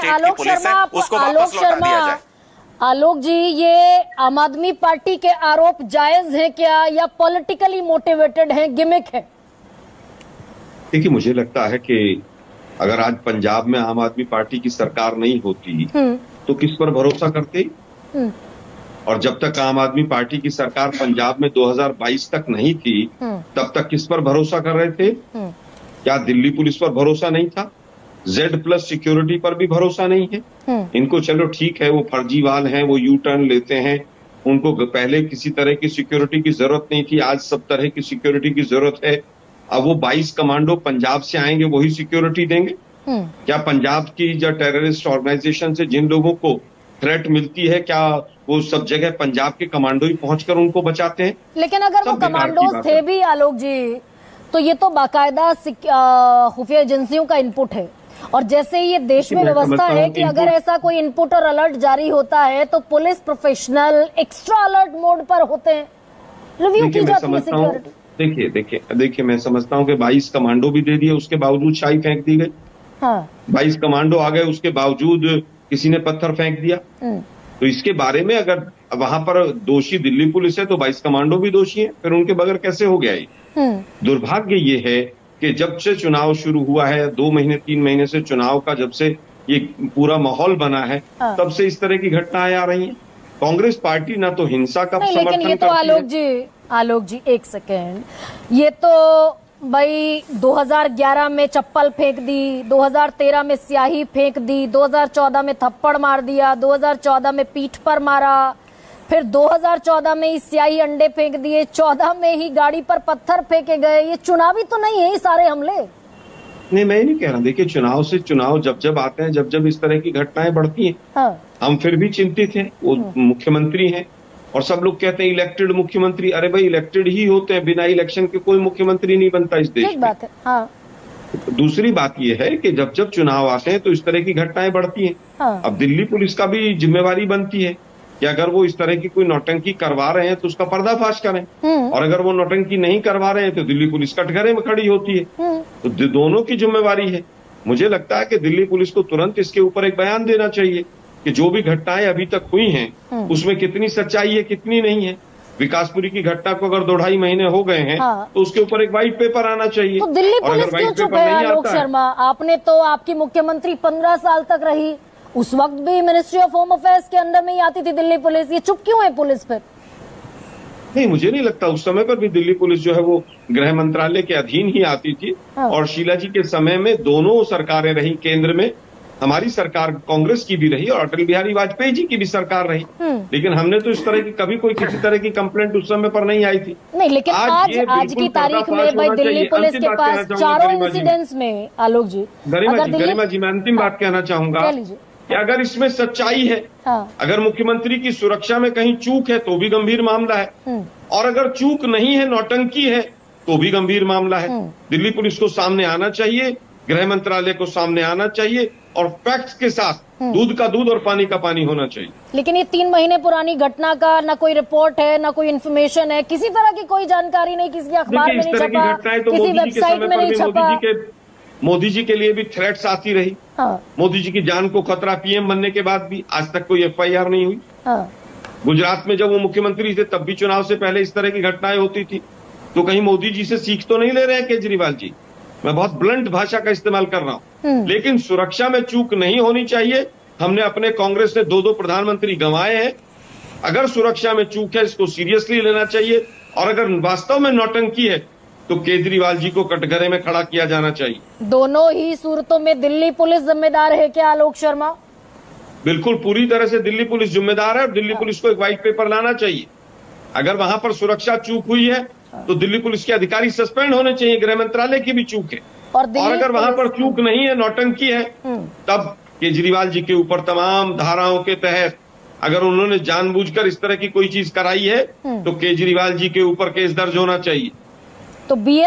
State की police है, उसको वापस लौटा दिया जाए। आलोक जी, ये आम आदमी पार्टी के आरोप जायज हैं क्या, या पॉलिटिकली मोटिवेटेड हैं, गिमिक है? देखिए, मुझे लगता है कि अगर आज पंजाब में आम आदमी पार्टी की सरकार नहीं होती तो किस पर भरोसा करते? और जब तक आम आदमी पार्टी की सरकार पंजाब में 2022 तक नहीं थी, तब तक किस पर भरोसा कर रहे थे? क्या दिल्ली पुलिस पर भरोसा नहीं था? Z+ सिक्योरिटी पर भी भरोसा नहीं है। इनको चलो ठीक है, वो फर्जीवाल हैं, वो यू टर्न लेते हैं, उनको पहले किसी तरह की सिक्योरिटी की जरूरत नहीं थी, आज सब तरह की सिक्योरिटी की जरूरत है। अब वो 22 कमांडो पंजाब से आएंगे, वही सिक्योरिटी देंगे? क्या पंजाब की जो टेररिस्ट ऑर्गेनाइजेशन से जिन लोगों को थ्रेट मिलती है, क्या वो सब जगह पंजाब के कमांडो ही पहुंचकर उनको बचाते हैं? लेकिन अगर वो कमांडोज थे भी आलोक जी, तो ये तो बाकायदा खुफिया एजेंसियों का इनपुट है, और जैसे ये देश में व्यवस्था है कि अगर ऐसा कोई इनपुट और अलर्ट जारी होता है तो police professional extra alert mode पर होते हैं, रिव्यू की जाती है सिक्योरिटी। देखिए, मैं समझता हूँ कि 22 कमांडो भी दे दिए, उसके बावजूद शाही फेंक दी गई। हाँ। 22 कमांडो आ गए, उसके बावजूद किसी ने पत्थर फेंक दिया। तो इसके बारे में अगर वहां पर दोषी दिल्ली पुलिस है तो 22 कमांडो भी दोषी है, फिर उनके बगैर कैसे हो गया ये? दुर्भाग्य ये है कि जब से चुनाव शुरू हुआ है, 2 महीने 3 महीने से चुनाव का जब से ये पूरा माहौल बना है, तब से इस तरह की घटनाएं आ रही हैं। कांग्रेस पार्टी ना तो हिंसा का समर्थन करती है। लेकिन ये तो आलोक जी एक सेकेंड, ये तो भाई 2011 में चप्पल फेंक दी, 2013 में स्याही फेंक दी, 2014 में थप्पड़ मार दिया, 2014 में पीठ पर मारा, फिर 2014 में ही स्याही अंडे फेंक दिए, 14 में ही गाड़ी पर पत्थर फेंके गए। ये चुनावी तो नहीं है ये सारे हमले? नहीं, मैं नहीं कह रहा। देखिए, चुनाव से चुनाव जब आते हैं, जब इस तरह की घटनाएं बढ़ती हैं, हाँ। हम फिर भी चिंतित हैं। वो मुख्यमंत्री हैं और सब लोग कहते हैं इलेक्टेड मुख्यमंत्री। अरे भाई, इलेक्टेड ही होते हैं, बिना इलेक्शन के कोई मुख्यमंत्री नहीं बनता इस देश में। बात है। हाँ। दूसरी बात यह है कि जब चुनाव आते हैं तो इस तरह की घटनाएं बढ़ती हैं। हाँ। अब दिल्ली पुलिस का भी जिम्मेवारी बनती है कि अगर वो इस तरह की कोई नौटंकी करवा रहे हैं तो उसका पर्दाफाश करें, और अगर वो नौटंकी नहीं करवा रहे हैं तो दिल्ली पुलिस कटघरे में खड़ी होती है। तो दोनों की जिम्मेवारी है। मुझे लगता है कि दिल्ली पुलिस को तुरंत इसके ऊपर एक बयान देना चाहिए कि जो भी घटनाएं अभी तक हुई हैं उसमें कितनी सच्चाई है, कितनी नहीं है। विकासपुरी की घटना को अगर 2-2.5 महीने हो गए हैं, हाँ। तो उसके ऊपर एक व्हाइट पेपर आना चाहिए। तो दिल्ली पुलिस क्यों चुप है आलोक शर्मा? आपने तो, आपकी मुख्यमंत्री 15 साल तक रही, उस वक्त भी मिनिस्ट्री ऑफ होम अफेयर्स के अंदर में ही आती थी दिल्ली पुलिस। ये चुप क्यों है पुलिस पर? नहीं, मुझे नहीं लगता। उस समय पर भी दिल्ली पुलिस जो है वो गृह मंत्रालय के अधीन ही आती थी। हाँ। और शीला जी के समय में दोनों सरकारें रही, केंद्र में हमारी सरकार कांग्रेस की भी रही और अटल बिहारी वाजपेयी जी की भी सरकार रही, लेकिन हमने तो इस तरह की कभी कोई किसी तरह की कंप्लेंट उस समय पर नहीं आई थी। नहीं, लेकिन आज की तारीख में भाई दिल्ली पुलिस के पास चारों इंसिडेंट्स में आलोक जी, गरिमा जी, मैं अंतिम बात कहना चाहूंगा कि अगर इसमें सच्चाई है, हाँ। अगर मुख्यमंत्री की सुरक्षा में कहीं चूक है तो भी गंभीर मामला है, और अगर चूक नहीं है, नौटंकी है, तो भी गंभीर मामला है। दिल्ली पुलिस को सामने आना चाहिए, गृह मंत्रालय को सामने आना चाहिए, और फैक्ट्स के साथ दूध का दूध और पानी का पानी होना चाहिए। लेकिन ये 3 महीने पुरानी घटना का ना कोई रिपोर्ट है, ना कोई इन्फॉर्मेशन है, किसी तरह की कोई जानकारी नहीं, किसी अखबार में नहीं छपा, किसी वेबसाइट में नहीं छपा। मोदी जी के लिए भी थ्रेट्स आती रही, हाँ। मोदी जी की जान को खतरा पीएम बनने के बाद भी आज तक कोई FIR नहीं हुई, हाँ। गुजरात में जब वो मुख्यमंत्री थे तब भी चुनाव से पहले इस तरह की घटनाएं होती थी। तो कहीं मोदी जी से सीख तो नहीं ले रहे हैं केजरीवाल जी? मैं बहुत ब्लंट भाषा का इस्तेमाल कर रहा हूं, लेकिन सुरक्षा में चूक नहीं होनी चाहिए। हमने अपने कांग्रेस ने 2 प्रधानमंत्री गंवाए हैं। अगर सुरक्षा में चूक है, इसको सीरियसली लेना चाहिए, और अगर वास्तव में नौटंकी है तो केजरीवाल जी को कटघरे में खड़ा किया जाना चाहिए। दोनों ही सूरतों में दिल्ली पुलिस जिम्मेदार है क्या आलोक शर्मा? बिल्कुल, पूरी तरह से दिल्ली पुलिस जिम्मेदार है, और दिल्ली पुलिस को एक व्हाइट पेपर लाना चाहिए। अगर वहां पर सुरक्षा चूक हुई है तो दिल्ली पुलिस के अधिकारी सस्पेंड होने चाहिए, गृह मंत्रालय की भी चूक है। और अगर वहां पर चूक नहीं है, नौटंकी है, तब केजरीवाल जी के ऊपर तमाम धाराओं के तहत अगर उन्होंने जानबूझकर इस तरह की कोई चीज कराई है तो केजरीवाल जी के ऊपर केस दर्ज होना चाहिए। तो